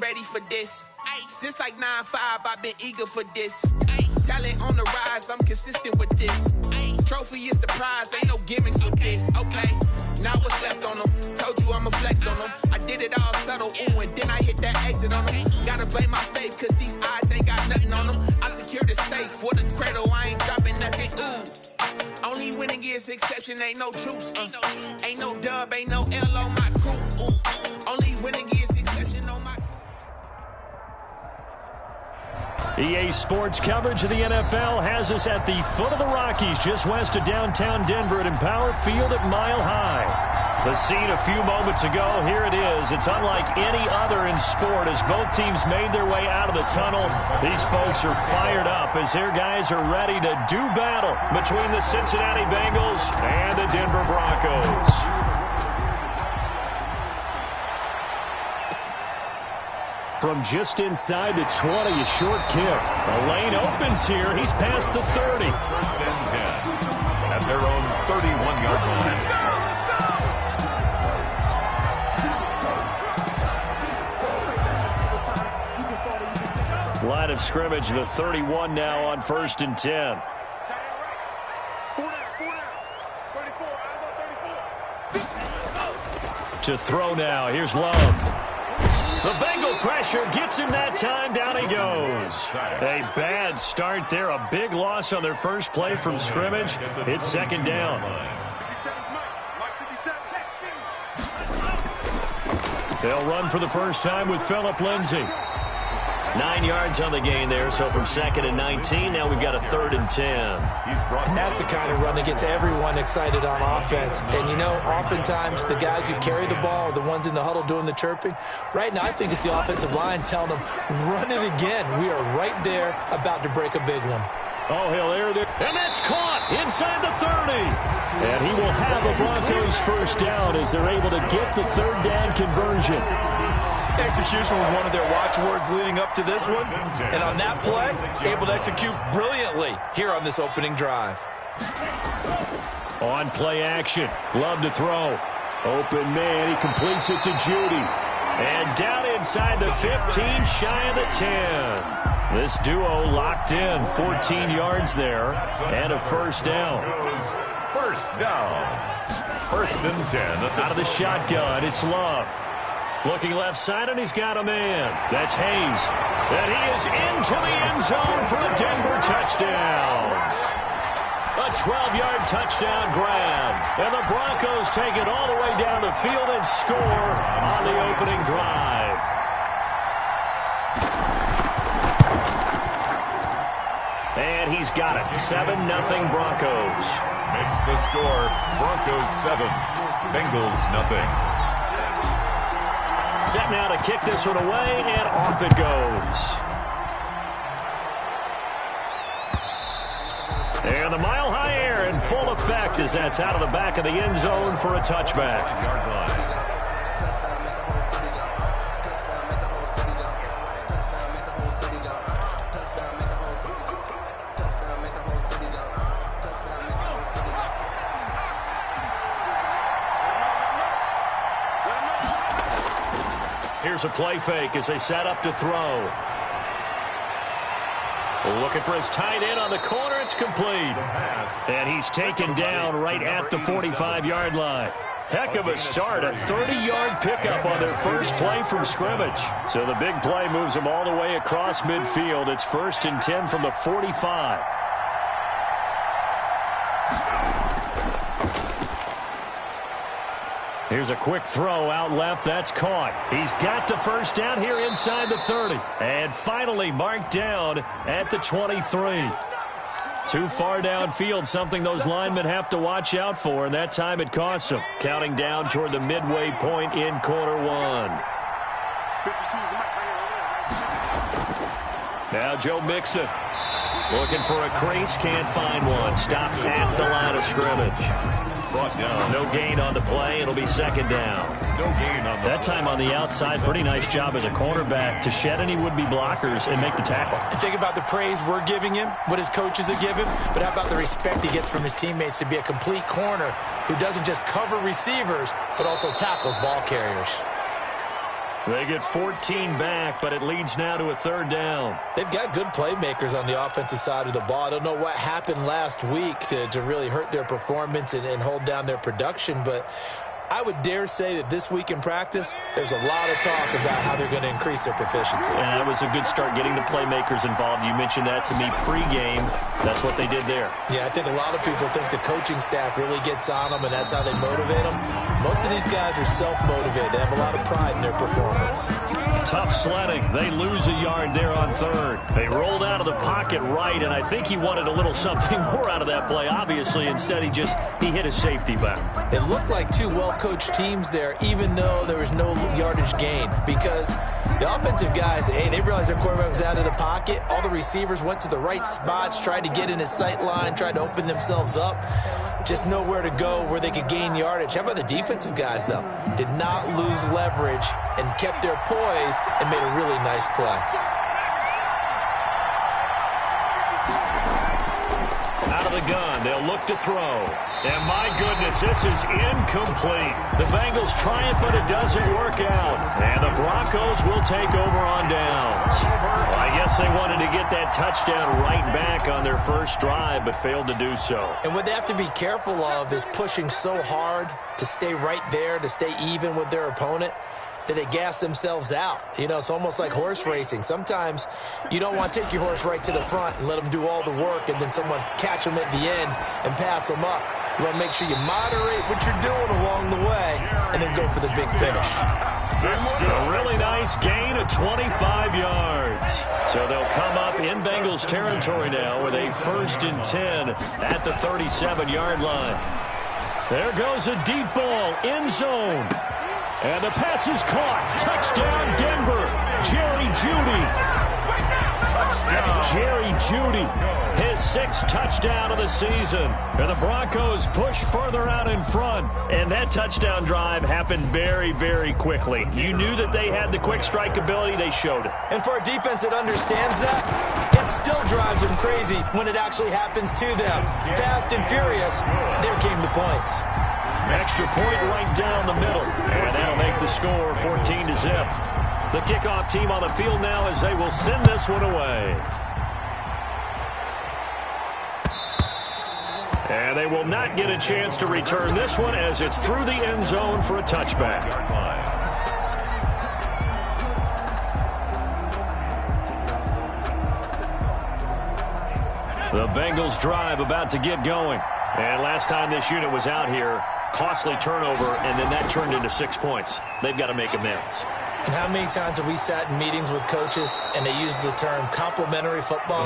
ready for this. Since like 9-5, I've been eager for this. Talent on the rise, I'm consistent with this. Trophy is the prize, ain't no gimmicks with this. Okay, now what's left on them? Told you I'ma flex on them. I did it all subtle, ooh, and then I hit that exit on them. Gotta blame my faith, cause these odds ain't got nothing on them. I secured the safe for the cradle, I ain't dropping nothing, ooh. Only winning is exception, ain't no truce. Ain't no dub, ain't no L on my crew, ooh. Only winning is exception on my crew. EA Sports coverage of the NFL has us at the foot of the Rockies, just west of downtown Denver at Empower Field at Mile High. The scene a few moments ago, here it is. It's unlike any other in sport as both teams made their way out of the tunnel. These folks are fired up as their guys are ready to do battle between the Cincinnati Bengals and the Denver Broncos. From just inside the 20, a short kick. The lane opens here. He's past the 30. First and 10 at their own 31-yard line. Line of scrimmage, the 31 now on first and 10. To throw now. Here's Love. The Bengal pressure gets him that time. Down he goes. A bad start there. A big loss on their first play from scrimmage. It's second down. They'll run for the first time with Phillip Lindsay. 9 yards on the gain there, so from 2nd and 19, now we've got a 3rd and 10. That's the kind of run that gets everyone excited on offense. And, you know, oftentimes the guys who carry the ball are the ones in the huddle doing the chirping. Right now, I think it's the offensive line telling them, run it again. We are right there about to break a big one. Oh, he'll air it. And that's caught inside the 30. And he will have a Broncos first down as they're able to get the 3rd down conversion. Execution was one of their watchwords leading up to this one. And on that play, able to execute brilliantly here on this opening drive. On play action. Love to throw. Open man. He completes it to Judy. And down inside the 15, shy of the 10. This duo locked in. 14 yards there. And a first down. First down. First and 10. Out of the shotgun, it's Love. Looking left side, and he's got a man. That's Hayes. And he is into the end zone for a Denver touchdown. A 12-yard touchdown grab. And the Broncos take it all the way down the field and score on the opening drive. And he's got it. 7-0 Broncos. Makes the score Broncos 7, Bengals nothing. Set now to kick this one away, and off it goes. And the Mile High air in full effect as that's out of the back of the end zone for a touchback. Here's a play fake as they set up to throw. Looking for his tight end on the corner. It's complete. And he's taken down right at the 45-yard line. Heck of a start. A 30-yard pickup on their first play from scrimmage. So the big play moves them all the way across midfield. It's 1st and 10 from the 45. Here's a quick throw out left. That's caught. He's got the first down here inside the 30. And finally marked down at the 23. Too far downfield, something those linemen have to watch out for, and that time it costs them. Counting down toward the midway point in quarter one. Now Joe Mixon. Looking for a crease, can't find one. Stopped at the line of scrimmage. Brought down. No gain on the play. It'll be second down. No gain on that time on the outside. Pretty nice job as a cornerback to shed any would-be blockers and make the tackle. Think about the praise we're giving him, what his coaches are giving, but how about the respect he gets from his teammates to be a complete corner who doesn't just cover receivers, but also tackles ball carriers. They get 14 back, but it leads now to a third down. They've got good playmakers on the offensive side of the ball. I don't know what happened last week to really hurt their performance and hold down their production, but I would dare say that this week in practice, there's a lot of talk about how they're going to increase their proficiency. And that was a good start getting the playmakers involved. You mentioned that to me pregame. That's what they did there. Yeah, I think a lot of people think the coaching staff really gets on them, and that's how they motivate them. Most of these guys are self-motivated. They have a lot of pride in their performance. Tough sledding. They lose a yard there on third. They rolled out of the pocket right, and I think he wanted a little something more out of that play, obviously. Instead, he hit a safety back. It looked like two well-coached teams there, even though there was no yardage gain, because the offensive guys, hey, they realized their quarterback was out of the pocket. All the receivers went to the right spots, tried to get in his sight line, tried to open themselves up. Just nowhere to go where they could gain yardage. How about the defensive guys, though? Did not lose leverage and kept their poise and made a really nice play. Out of the gun, they'll look to throw. And my goodness, this is incomplete. The Bengals try it, but it doesn't work out. And the Broncos will take over on downs. Well, I guess they wanted to get that touchdown right back on their first drive, but failed to do so. And what they have to be careful of is pushing so hard to stay right there, to stay even with their opponent, that they gas themselves out. You know, it's almost like horse racing. Sometimes you don't want to take your horse right to the front and let them do all the work and then someone catch them at the end and pass them up. You want to make sure you moderate what you're doing along the way and then go for the big finish. A really nice gain of 25 yards. So they'll come up in Bengals territory now with a 1st and 10 at the 37-yard line. There goes a deep ball, end zone. And the pass is caught. Touchdown, Denver. Jerry Jeudy. Jerry Jeudy, his 6th touchdown of the season. And the Broncos push further out in front. And that touchdown drive happened very, very quickly. You knew that they had the quick strike ability. They showed it. And for a defense that understands that, it still drives them crazy when it actually happens to them. Fast and furious, there came the points. Extra point right down the middle. And that'll make the score 14-zip. The kickoff team on the field now as they will send this one away. And they will not get a chance to return this one as it's through the end zone for a touchback. The Bengals drive about to get going. And last time this unit was out here, costly turnover, and then that turned into 6 points. They've got to make amends. And how many times have we sat in meetings with coaches and they use the term complementary football?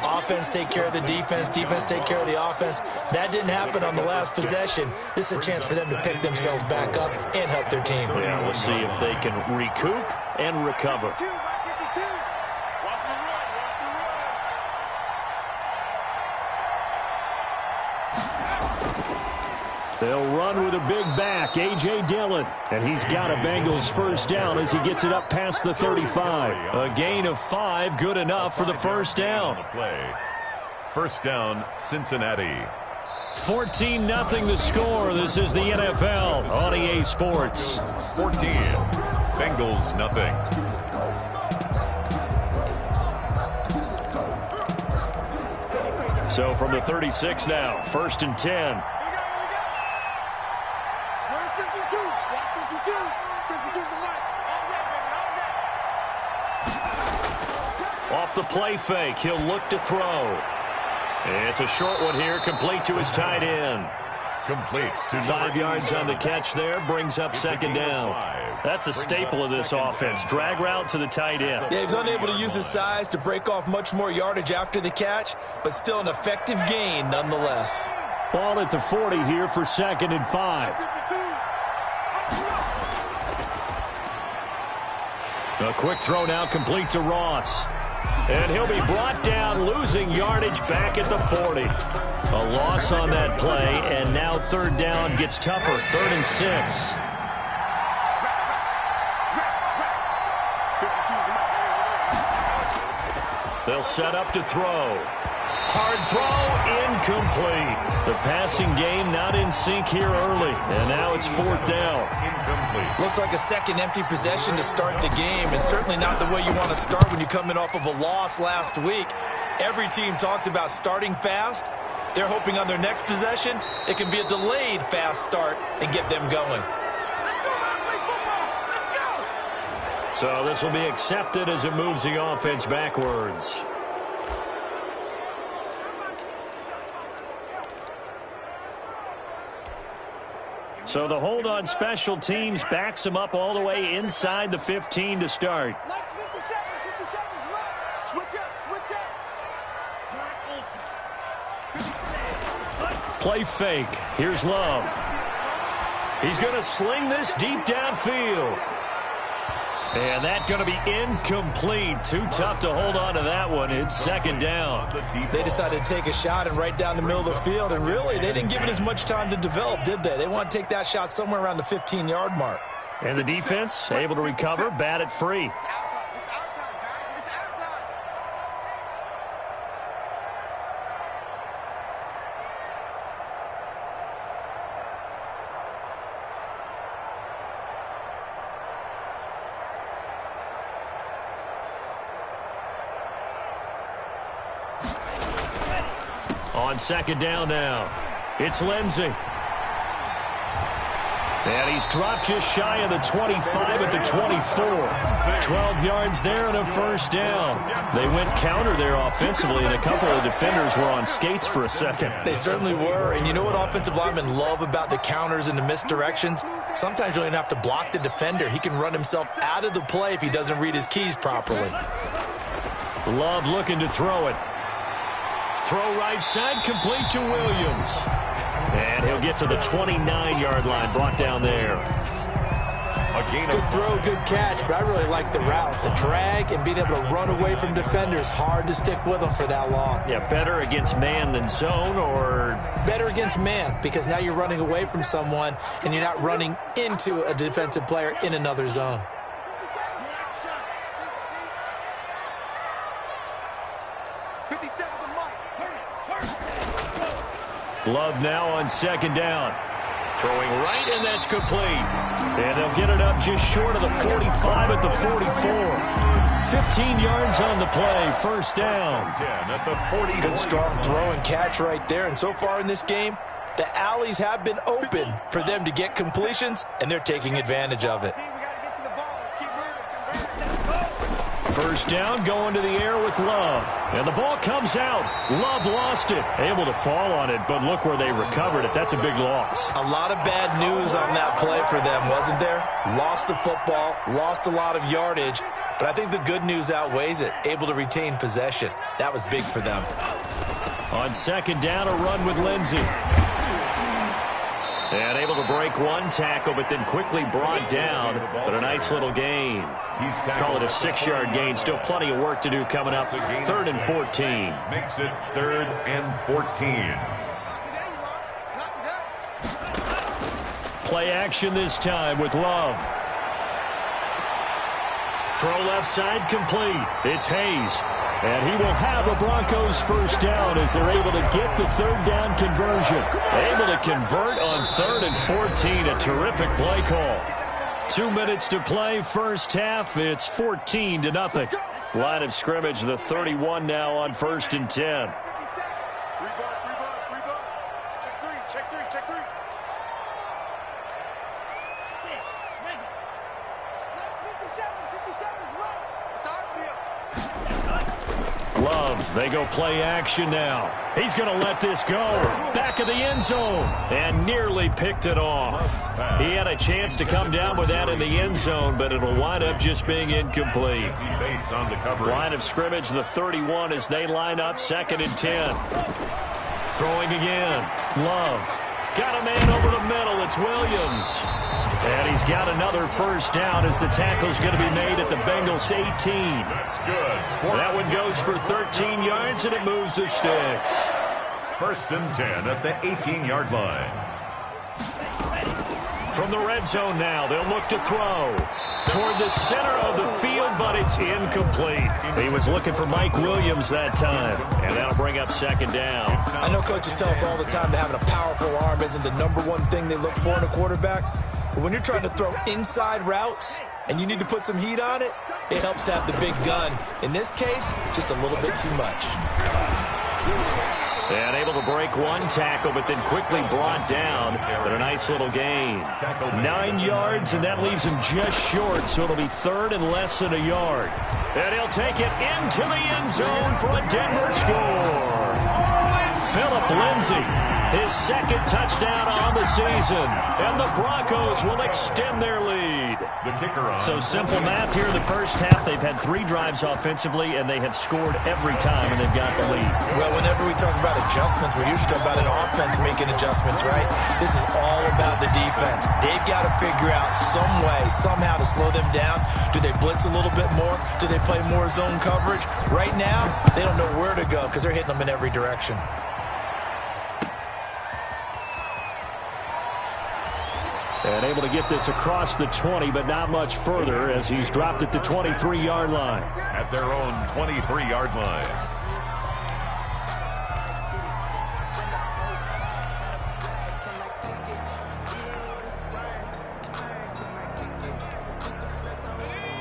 Offense take care of the defense, defense take care of the offense. That didn't happen on the last possession. This is a chance for them to pick themselves back up and help their team. Yeah, we'll see if they can recoup and recover. They'll run with a big back, A.J. Dillon. And he's got a Bengals 1st down as he gets it up past the 35. A gain of 5, good enough for the 1st down. 1st down, Cincinnati. 14-0 the score. This is the NFL on EA Sports. 14, Bengals nothing. So from the 36 now, 1st and 10. Off the play fake, he'll look to throw. It's a short one here, complete to his tight end. Complete to 5 yards on the catch there, brings up 2nd down. That's a staple of this offense. Drag route to the tight end. Yeah, he was unable to use his size to break off much more yardage after the catch, but still an effective gain nonetheless. Ball at the 40 here for 2nd and 5. A quick throw now complete to Ross. And he'll be brought down, losing yardage back at the 40. A loss on that play, and now 3rd down gets tougher, 3rd and 6. They'll set up to throw. Hard throw, incomplete. The passing game not in sync here early, and now it's 4th down. Incomplete. Looks like a second empty possession to start the game, and certainly not the way you want to start when you come in off of a loss last week. Every team talks about starting fast. They're hoping on their next possession, it can be a delayed fast start and get them going. So this will be accepted as it moves the offense backwards. So the hold on special teams backs him up all the way inside the 15 to start. Last 50 seconds, right. Switch up. Play fake. Here's Love. He's going to sling this deep downfield. And that's going to be incomplete. Too tough to hold on to that one. It's 2nd down. They decided to take a shot and right down the middle of the field, and really, they didn't give it as much time to develop, did they? They want to take that shot somewhere around the 15-yard mark. And the defense able to recover, bat it free. It's our time, guys. It's our time. On 2nd down now, it's Lindsey. And he's dropped just shy of the 25 at the 24. 12 yards there and a 1st down. They went counter there offensively, and a couple of defenders were on skates for a second. They certainly were, and you know what offensive linemen love about the counters and the misdirections? Sometimes you don't even have to block the defender. He can run himself out of the play if he doesn't read his keys properly. Love looking to throw it. Throw right side, complete to Williams. And he'll get to the 29-yard line, brought down there. Good throw, good catch, but I really like the route. The drag and being able to run away from defenders, hard to stick with them for that long. Yeah, better against man than zone, or? Better against man, because now you're running away from someone and you're not running into a defensive player in another zone. Love now on 2nd down. Throwing right, and that's complete. And they'll get it up just short of the 45 at the 44. 15 yards on the play, 1st down. At the 40. Good strong throw and catch right there. And so far in this game, the alleys have been open for them to get completions, and they're taking advantage of it. 1st down, going to the air with Love. And the ball comes out. Love lost it. Able to fall on it, but look where they recovered it. That's a big loss. A lot of bad news on that play for them, wasn't there? Lost the football, lost a lot of yardage, but I think the good news outweighs it. Able to retain possession. That was big for them. On 2nd down, a run with Lindsey. And able to break one tackle, but then quickly brought down. But a nice little gain. Call it a 6-yard gain. Still plenty of work to do coming up. 3rd and 14. Makes it 3rd and 14. Play action this time with Love. Throw left side complete. It's Hayes. And he will have a Broncos 1st down as they're able to get the 3rd down conversion. Able to convert on 3rd and 14. A terrific play call. 2 minutes to play, 1st half. It's 14-0. Line of scrimmage, the 31 now on 1st and 10. Check three. Love, they go play action now. He's going to let this go. Back of the end zone. And nearly picked it off. He had a chance to come down with that in the end zone, but it'll wind up just being incomplete. Line of scrimmage, the 31 as they line up 2nd and 10. Throwing again. Love. Got a man over the middle. It's Williams. And he's got another 1st down as the tackle's going to be made at the Bengals 18. That's good. That one goes for 13 yards, and it moves the sticks. 1st and 10 at the 18-yard line. From the red zone now, they'll look to throw. toward the center of the field, but it's incomplete. He was looking for Mike Williams that time, and that'll bring up second down. I know coaches tell us all the time that having a powerful arm isn't the #1 thing they look for in a quarterback, but when you're trying to throw inside routes and you need to put some heat on it, it helps have the big gun. In this case, just a little bit too much. And able to break one tackle, but then quickly brought down. But a nice little gain. 9 yards, and that leaves him just short, so it'll be third and less than a yard. And he'll take it into the end zone for a Denver score. Phillip Lindsay, his second touchdown on the season. And the Broncos will extend their lead. So simple math here in the first half. They've had 3 drives offensively, and they have scored every time, and they've got the lead. Well, whenever we talk about adjustments, we usually talk about an offense making adjustments, right? This is all about the defense. They've got to figure out some way, somehow to slow them down. Do they blitz a little bit more? Do they play more zone coverage? Right now, they don't know where to go because they're hitting them in every direction. And able to get this across the 20, but not much further as he's dropped at the 23-yard line. At their own 23-yard line.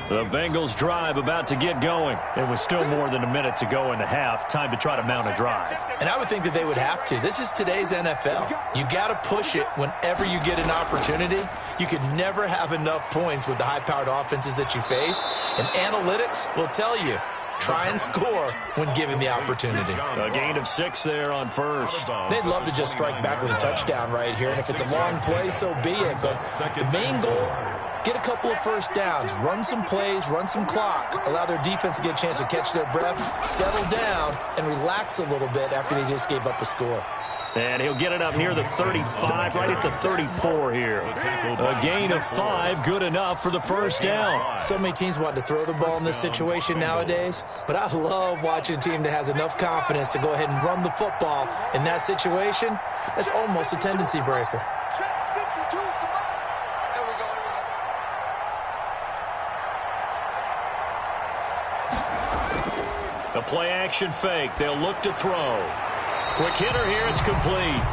The Bengals drive about to get going. It was still more than a minute to go in the half. Time to try to mount a drive. And I would think that they would have to. This is today's NFL. You got to push it whenever you get an opportunity. You can never have enough points with the high-powered offenses that you face. And analytics will tell you, try and score when given the opportunity. A gain of 6 there on first. They'd love to just strike back with a touchdown right here. And if it's a long play, so be it. But the main goal, get a couple of first downs, run some plays, run some clock, allow their defense to get a chance to catch their breath, settle down, and relax a little bit after they just gave up a score. And he'll get it up near the 35, right at the 34 here. A gain of 5, good enough for the first down. So many teams want to throw the ball in this situation nowadays, but I love watching a team that has enough confidence to go ahead and run the football in that situation. That's almost a tendency breaker. The play-action fake. They'll look to throw. Quick hitter here. It's complete.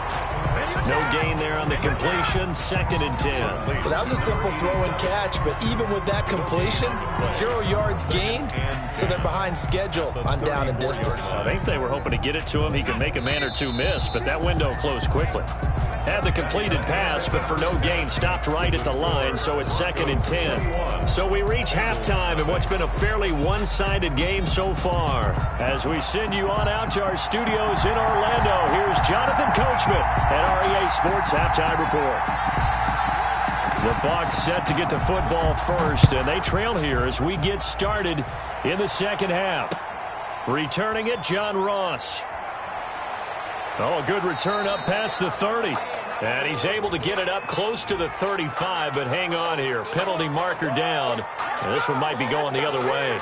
No gain there on the completion. 2nd and 10. Well, that was a simple throw and catch, but even with that completion, 0 yards gained, so they're behind schedule on down and distance. I think they were hoping to get it to him. He could make a man or two miss, but that window closed quickly. Had the completed pass, but for no gain, stopped right at the line, so it's 2nd and 10. So we reach halftime in what's been a fairly one-sided game so far. As we send you on out to our studios in Orlando, here's Jonathan Coachman at REA Sports Halftime Report. The Bucs set to get the football first, and they trail here as we get started in the second half. Returning it, John Ross. Oh, a good return up past the 30. And he's able to get it up close to the 35, but hang on here. Penalty marker down. And this one might be going the other way.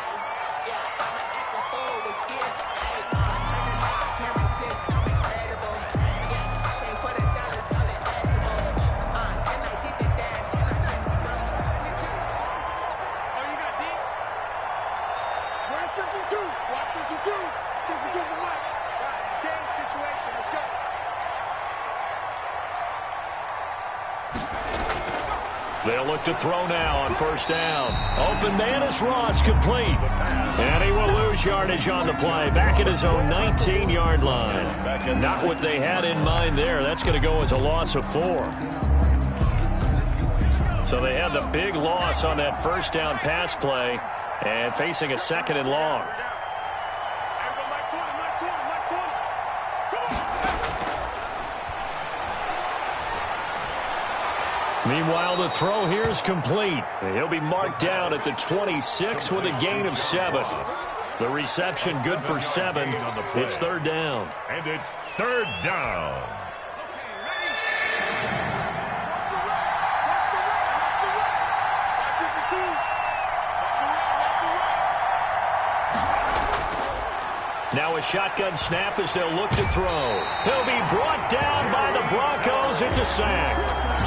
They'll look to throw now on first down. Open man is Ross, complete. And he will lose yardage on the play. Back at his own 19-yard line. Not what they had in mind there. That's going to go as a loss of 4. So they had the big loss on that first down pass play and facing a 2nd and long. Meanwhile, the throw here is complete. He'll be marked down at the 26 with a gain of 7. The reception good for 7. It's 3rd down. And it's 3rd down. Now a shotgun snap as they'll look to throw. He'll be brought down by the Broncos It's a sack.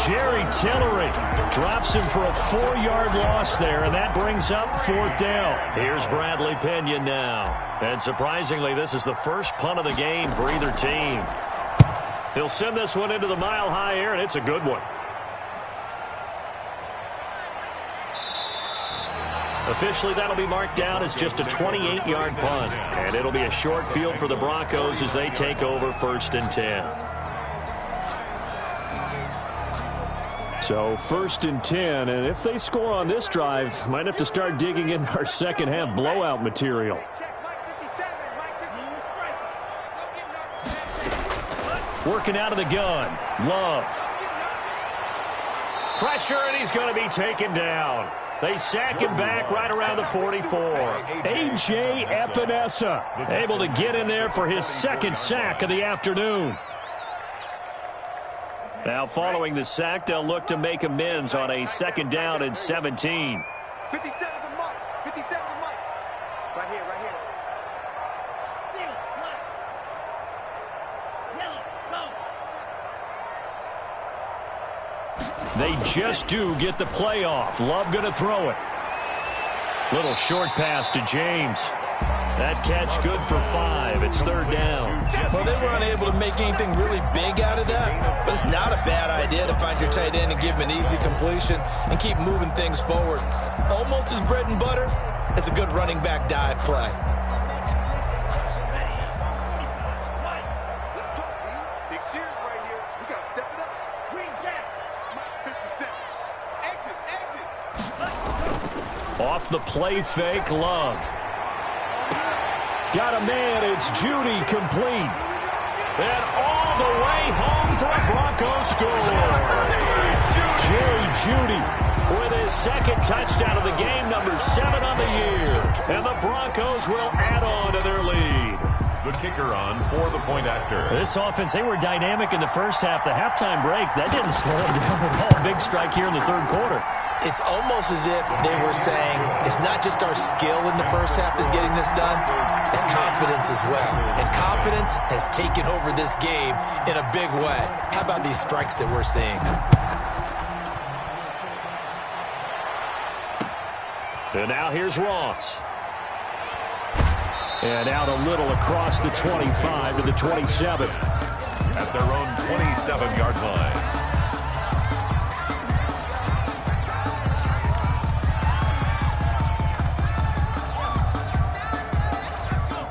Jerry Tillery drops him for a 4-yard loss there, and that brings up 4th down. Here's Bradley Pena now. And surprisingly, this is the first punt of the game for either team. He'll send this one into the mile-high air, and it's a good one. Officially, that'll be marked down as just a 28-yard punt. And it'll be a short field for the Broncos as they take over 1st and 10. So 1st and 10, and if they score on this drive, might have to start digging in our second half blowout material. Working out of the gun. Love. Pressure, and he's going to be taken down. They sack him back right around the 44. A.J. Epinesa able to get in there for his 2nd sack of the afternoon. Now following the sack, they'll look to make amends on a 2nd down and 17. 57 to Mike. 57 to Mike. Right here, right here. Steal, left. Yellow, go. They just do get the play off. Love going to throw it. Little short pass to James. That catch good for 5. It's 3rd down. Well, they were unable to make anything really big out of that, but it's not a bad idea to find your tight end and give him an easy completion and keep moving things forward. Almost as bread and butter as a good running back dive play. Let's go, D. Big series right here. We got to step it up. Green Jack. 57. Exit, exit. Off the play fake, Love. Got a man, it's Judy complete. And all the way home for a Broncos score. Jerry Judy with his 2nd touchdown of the game, number 7 on the year. And the Broncos will add on to their lead. The kicker on for the point after. This offense, they were dynamic in the first half. The halftime break, that didn't slow them down at all. Big strike here in the 3rd quarter. It's almost as if they were saying it's not just our skill in the first half that's getting this done, it's confidence as well. And confidence has taken over this game in a big way. How about these strikes that we're seeing? And now here's Ross. And out a little across the 25 to the 27. At their own 27-yard line.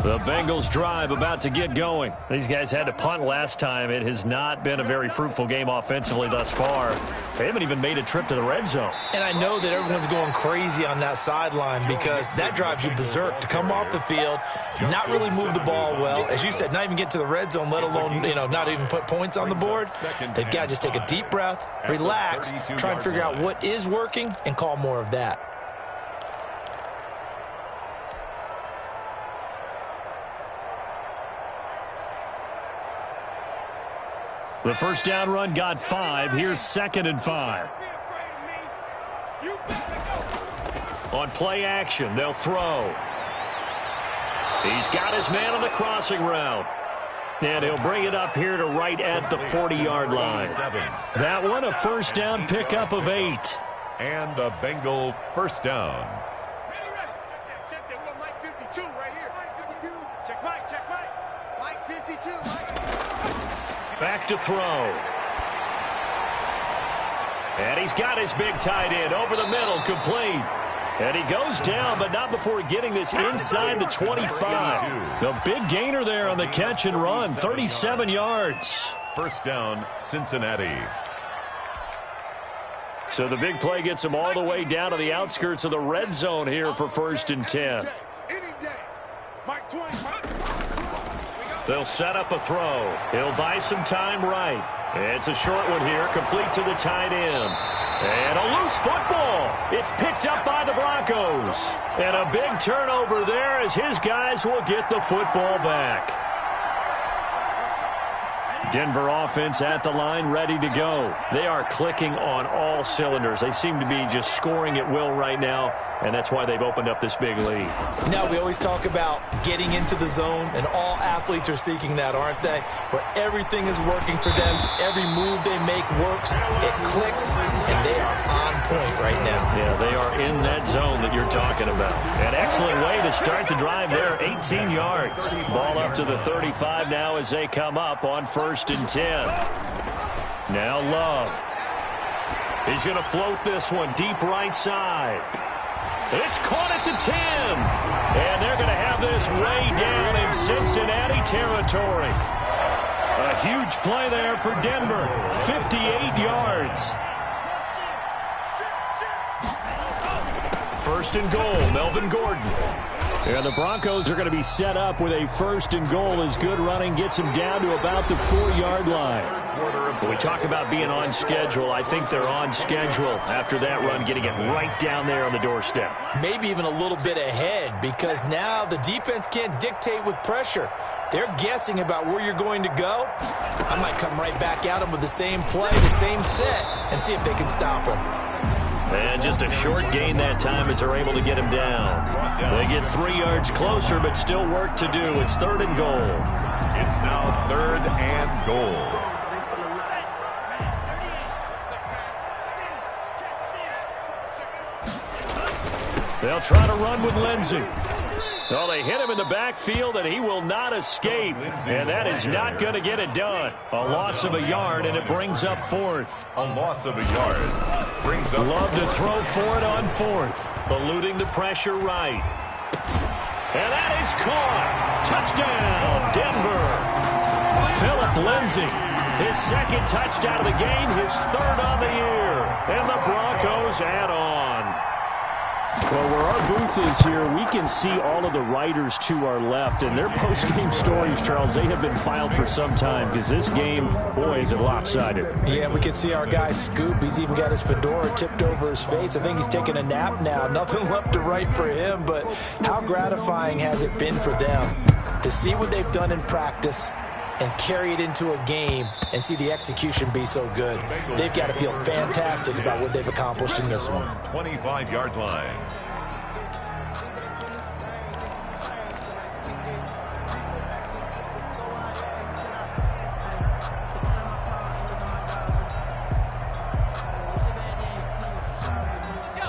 The Bengals drive about to get going. These guys had to punt last time. It has not been a very fruitful game offensively thus far. They haven't even made a trip to the red zone. And I know that everyone's going crazy on that sideline because that drives you berserk to come off the field, not really move the ball well. As you said, not even get to the red zone, let alone, not even put points on the board. They've got to just take a deep breath, relax, try and figure out what is working, and call more of that. The 1st down run got 5. Here's 2nd and 5. On play action, they'll throw. He's got his man on the crossing route. And he'll bring it up here to right at the 40-yard line. That one, a 1st down pickup of 8. And a Bengal 1st down. Check that one, Mike 52 right here. Mike 52. Check Mike, check Mike. Mike 52, Mike. Back to throw. And he's got his big tight end over the middle, complete. And he goes down, but not before getting this inside the 25. The big gainer there on the catch and run, 37 yards. 1st down, Cincinnati. So the big play gets him all the way down to the outskirts of the red zone here for 1st and 10. Mike 20. They'll set up a throw. He'll buy some time right. It's a short one here, complete to the tight end. And a loose football. It's picked up by the Broncos. And a big turnover there as his guys will get the football back. Denver offense at the line, ready to go. They are clicking on all cylinders. They seem to be just scoring at will right now, and that's why they've opened up this big lead. Now, we always talk about getting into the zone, and all athletes are seeking that, aren't they? Where everything is working for them. Every move they make works. It clicks, and they are on point right now. Yeah, they are in that zone that you're talking about. An excellent way to start the drive there, 18 yards. Ball up to the 35 now as they come up on 1st and 10. Now Love. He's going to float this one deep right side. It's caught at the 10. And they're going to have this way down in Cincinnati territory. A huge play there for Denver. 58 yards. 1st and goal, Melvin Gordon. Yeah, the Broncos are going to be set up with a 1st and goal as good running gets them down to about the 4-yard line. When we talk about being on schedule, I think they're on schedule after that run, getting it right down there on the doorstep. Maybe even a little bit ahead, because now the defense can't dictate with pressure. They're guessing about where you're going to go. I might come right back at them with the same play, the same set, and see if they can stop them. And just a short gain that time as they're able to get him down. They get 3 yards closer, but still work to do. It's 3rd and goal. It's now 3rd and goal. They'll try to run with Lindsey. Well, they hit him in the backfield, and he will not escape. And that is not going to get it done. A loss of a yard, and it brings up 4th. A loss of a yard brings up. Love to throw for it on 4th. Eluding the pressure right. And that is caught. Touchdown, Denver. Phillip Lindsay, his 2nd touchdown of the game, his 3rd on the year. And the Broncos add on. Well, where our booth is here, we can see all of the writers to our left, and their post-game stories, Charles, they have been filed for some time, because this game, boy, is it lopsided. Yeah, we can see our guy Scoop. He's even got his fedora tipped over his face. I think he's taking a nap now. Nothing left to write for him, but how gratifying has it been for them to see what they've done in practice and carry it into a game and see the execution be so good. They've got to feel fantastic about what they've accomplished in this one. 25-yard line.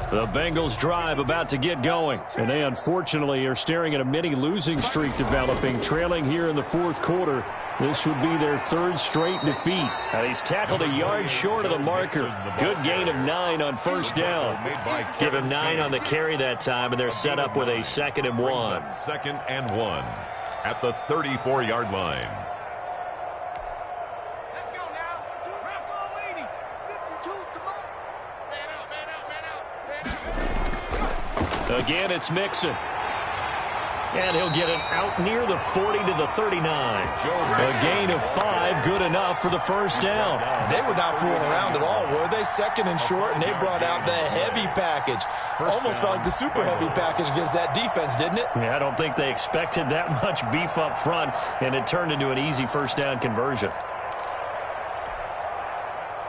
The Bengals drive about to get going. And they unfortunately are staring at a mini losing streak developing, trailing here in the 4th quarter. This would be their 3rd straight defeat. And he's tackled a yard short of the marker. Good gain of 9 on 1st down. Give him 9 on the carry that time, and they're set up with a 2nd and 1. 2nd and 1 at the 34-yard line. Let's go now. Bronco 80. 52's the mark. Man out, man out, man out. Again, it's Mixon. And he'll get it out near the 40 to the 39. A gain of 5, good enough for the 1st down. They were not fooling around at all, were they? 2nd and short, and they brought out the heavy package. Almost felt like the super heavy package against that defense, didn't it? Yeah, I don't think they expected that much beef up front, and it turned into an easy 1st down conversion.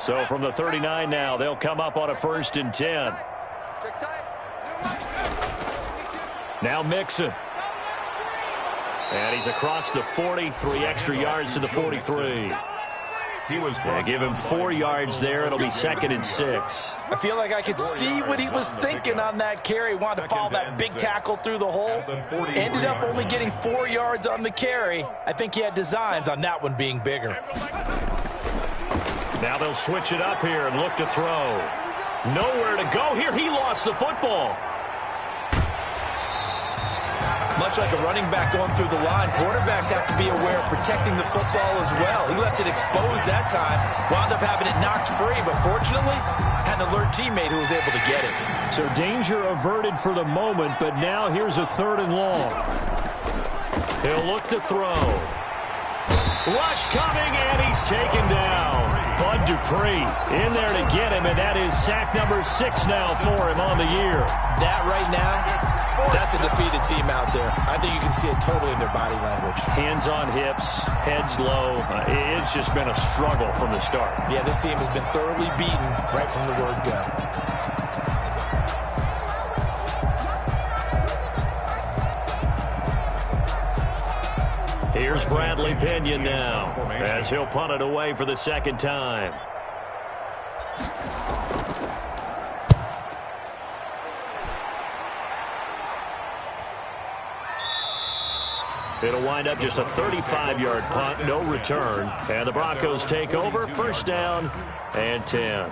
So from the 39 now, they'll come up on a 1st and 10. Now Mixon. And he's across the 40, 3 extra yards to the 43. Give him 4 yards there. It'll be 2nd and 6. I feel like I could see what he was thinking on that carry. Wanted to follow that big tackle through the hole. Ended up only getting 4 yards on the carry. I think he had designs on that one being bigger. Now they'll switch it up here and look to throw. Nowhere to go here. He lost the football. Much like a running back going through the line, quarterbacks have to be aware of protecting the football as well. He left it exposed that time, wound up having it knocked free, but fortunately, had an alert teammate who was able to get it. So danger averted for the moment, but now here's a 3rd and long. He'll look to throw. Rush coming, and he's taken down. Bud Bud Dupree in there to get him, and that is sack number 6 now for him on the year. That right now, that's a defeated team out there. I think you can see it totally in their body language. Hands on hips, heads low. It's just been a struggle from the start. Yeah, this team has been thoroughly beaten right from the word go. Here's Bradley Pinion now as he'll punt it away for the second time. It'll wind up just a 35-yard punt, no return. And the Broncos take over, first down and 10.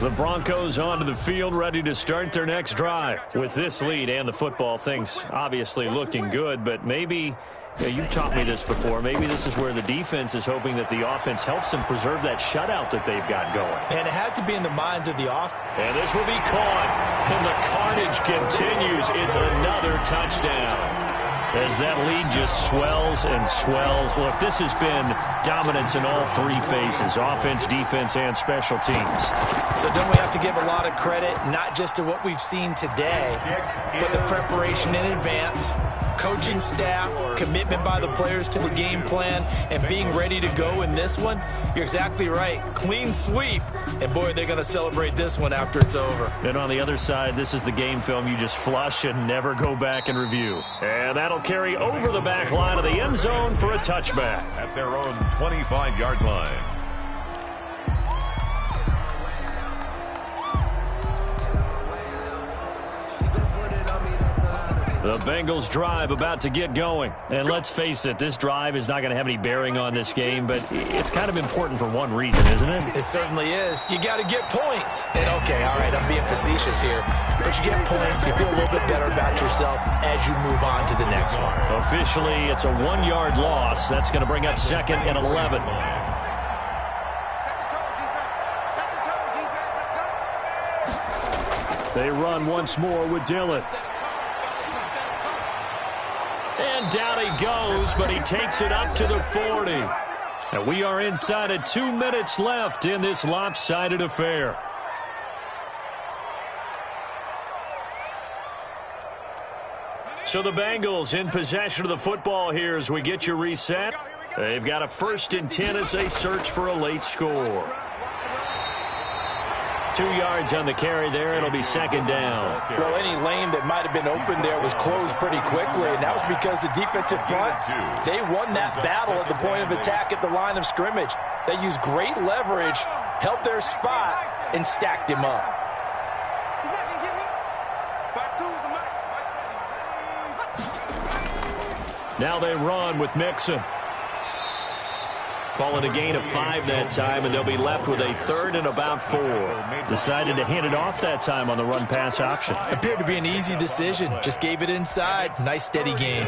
The Broncos onto the field, ready to start their next drive. With this lead and the football, things obviously looking good, but maybe, you've taught me this before, maybe this is where the defense is hoping that the offense helps them preserve that shutout that they've got going. And it has to be in the minds of the offense. And this will be caught, and the carnage continues. It's another touchdown. As that lead just swells and swells. Look, this has been dominance in all three phases, offense, defense, and special teams. So don't we have to give a lot of credit, not just to what we've seen today, but the preparation in advance, coaching staff, commitment by the players to the game plan, and being ready to go in this one? You're exactly right. Clean sweep. And, boy, they're going to celebrate this one after it's over. And on the other side, this is the game film you just flush and never go back and review. And that'll carry over the back line of the end zone for a touchback. At their own 25-yard line. The Bengals drive about to get going. And let's face it, this drive is not going to have any bearing on this game, but it's kind of important for one reason, isn't it? It certainly is. You got to get points. And, okay, all right, I'm being facetious here. But you get points, you feel a little bit better about yourself as you move on to the next one. Officially, it's a 1-yard loss. That's going to bring up 2nd and 11. They run once more with Dillon. And down he goes, but he takes it up to the 40. And we are inside of 2 minutes left in this lopsided affair. So the Bengals in possession of the football here as we get you reset. They've got a 1st and 10 as they search for a late score. 2 yards on the carry there. It'll be 2nd down. Well, any lane that might have been open there was closed pretty quickly, and that was because the defensive front, they won that battle at the point of attack at the line of scrimmage. They used great leverage, held their spot, and stacked him up. Now they run with Mixon. Call it a gain of 5 that time, and they'll be left with a 3rd and about 4. Decided to hand it off that time on the run-pass option. Appeared to be an easy decision. Just gave it inside. Nice, steady gain.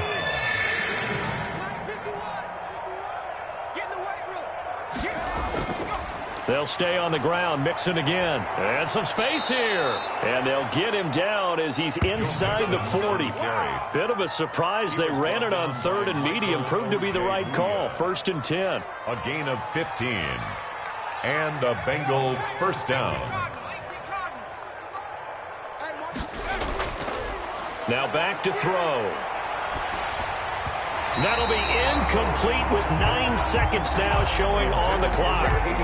They'll stay on the ground. Mixon again. And some space here. And they'll get him down as he's inside the 40. Bit of a surprise. They ran it on 3rd and medium. Proved to be the right call. 1st and 10. A gain of 15. And a Bengal first down. Now back to throw. That'll be incomplete with 9 seconds now showing on the clock. 82.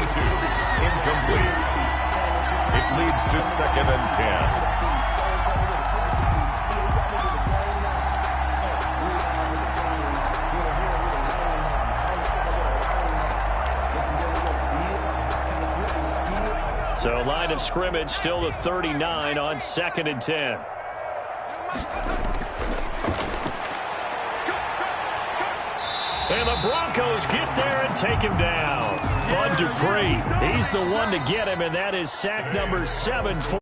Incomplete. It leads to 2nd and 10. So line of scrimmage still the 39 on 2nd and 10. And the Broncos get there and take him down. Bud Dupree, he's the one to get him, and that is sack number 7 for